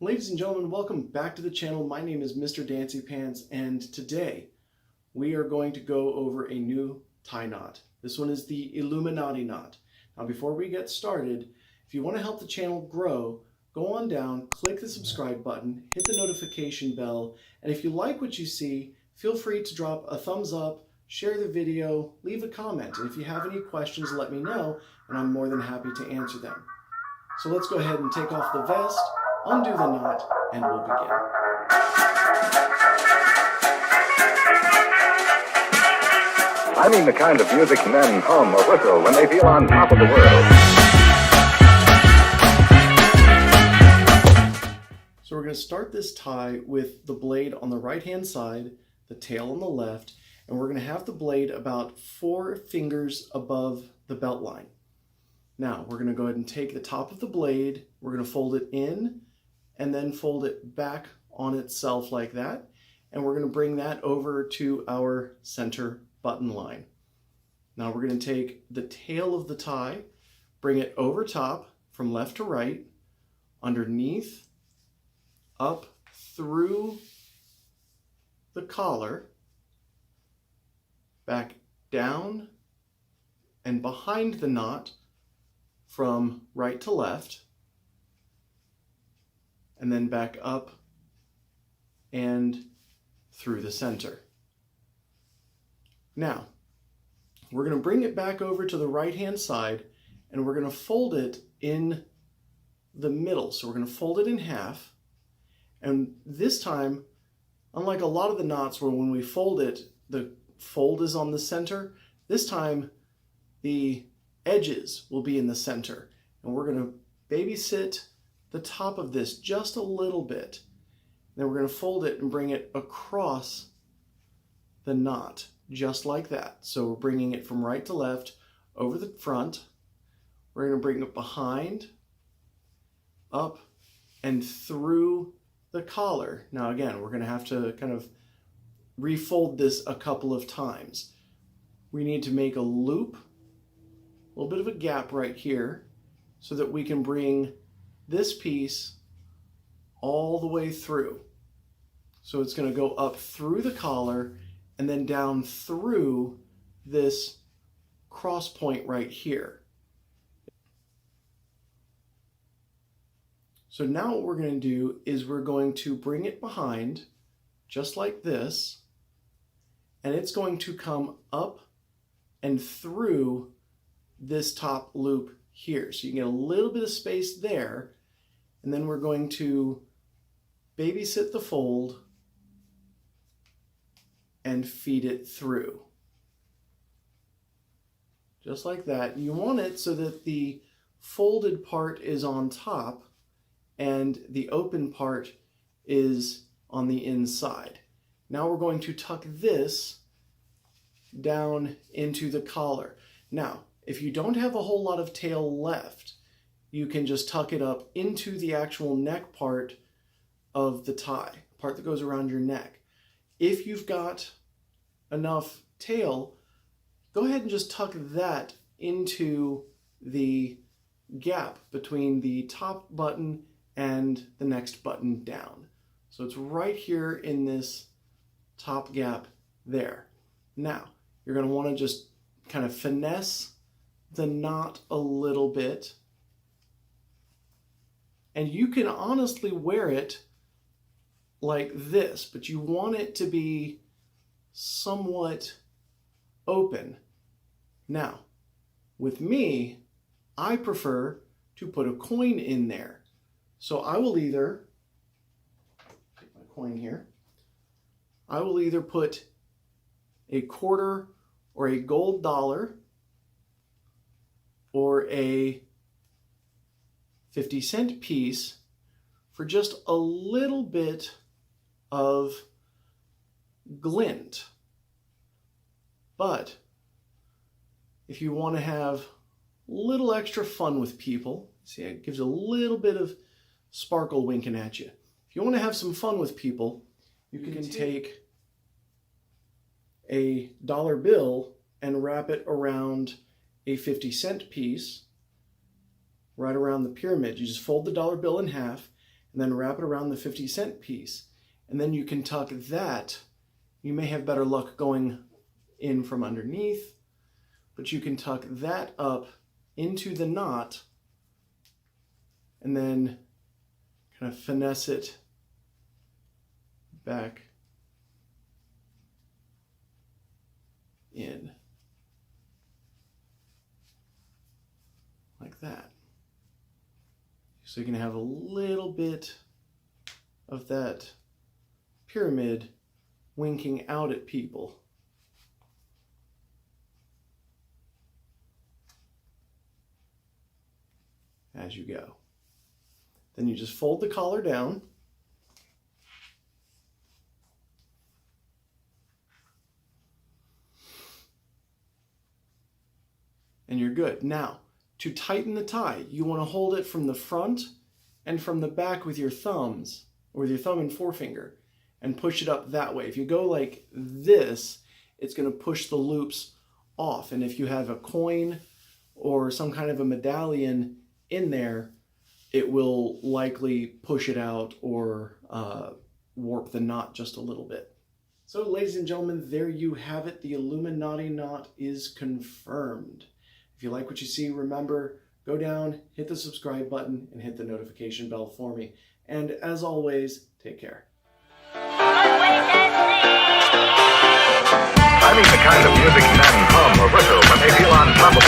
Ladies and gentlemen, welcome back to the channel. My name is Mr. Dancy Pants, and today we are going to go over a new tie knot. This one is the Illuminati knot. Now before we get started, if you want to help the channel grow, go on down, click the subscribe button, hit the notification bell, and if you like what you see, feel free to drop a thumbs up, share the video, leave a comment, and if you have any questions, let me know, and I'm more than happy to answer them. So let's go ahead and take off the vest, undo the knot, and we'll begin. I mean the kind of music men hum or whistle when they feel on top of the world. So we're going to start this tie with the blade on the right-hand side, the tail on the left, and we're going to have the blade about 4 fingers above the belt line. Now we're going to go ahead and take the top of the blade, we're going to fold it in, and then fold it back on itself like that, and we're going to bring that over to our center button line. Now we're going to take the tail of the tie, bring it over top from left to right, underneath, up through the collar, back down and behind the knot from right to left, and then back up and through the center. Now, we're going to bring it back over to the right-hand side, and we're going to fold it in the middle. So we're going to fold it in half, and this time, unlike a lot of the knots where when we fold it, the fold is on the center, this time the edges will be in the center, and we're going to babysit the top of this just a little bit. Then we're going to fold it and bring it across the knot, just like that. So we're bringing it from right to left, over the front. We're going to bring it behind, up, and through the collar. Now again, we're going to have to kind of refold this a couple of times. We need to make a loop, a little bit of a gap right here, so that we can bring this piece all the way through. So it's going to go up through the collar and then down through this cross point right here. So now what we're going to do is we're going to bring it behind just like this, and it's going to come up and through this top loop here. So you can get a little bit of space there, and then we're going to babysit the fold and feed it through. Just like that. You want it so that the folded part is on top and the open part is on the inside. Now we're going to tuck this down into the collar. Now, if you don't have a whole lot of tail left, you can just tuck it up into the actual neck part of the tie, part that goes around your neck. If you've got enough tail, go ahead and just tuck that into the gap between the top button and the next button down. So it's right here in this top gap there. Now, you're going to want to just kind of finesse the knot a little bit, and you can honestly wear it like this, but you want it to be somewhat open. Now, with me, I prefer to put a coin in there. So I will either, take my coin here, I will either put a quarter or a gold dollar or a 50-cent piece for just a little bit of glint. But if you want to have a little extra fun with people, see, it gives a little bit of sparkle winking at you. If you want to have some fun with people, you can take a dollar bill and wrap it around a 50-cent piece right around the pyramid. You just fold the dollar bill in half, and then wrap it around the 50-cent piece. And then you can tuck that. You may have better luck going in from underneath, but you can tuck that up into the knot and then kind of finesse it back in like that. So you can have a little bit of that pyramid winking out at people. As you go. Then you just fold the collar down. And you're good. Now, to tighten the tie, you want to hold it from the front and from the back with your thumbs, or with your thumb and forefinger, and push it up that way. If you go like this, it's going to push the loops off. And if you have a coin or some kind of a medallion in there, it will likely push it out or warp the knot just a little bit. So, ladies and gentlemen, there you have it. The Illuminati knot is confirmed. If you like what you see, remember, go down, hit the subscribe button, and hit the notification bell for me. And as always, take care. I mean the kind of music men hum or whistle when they feel on top of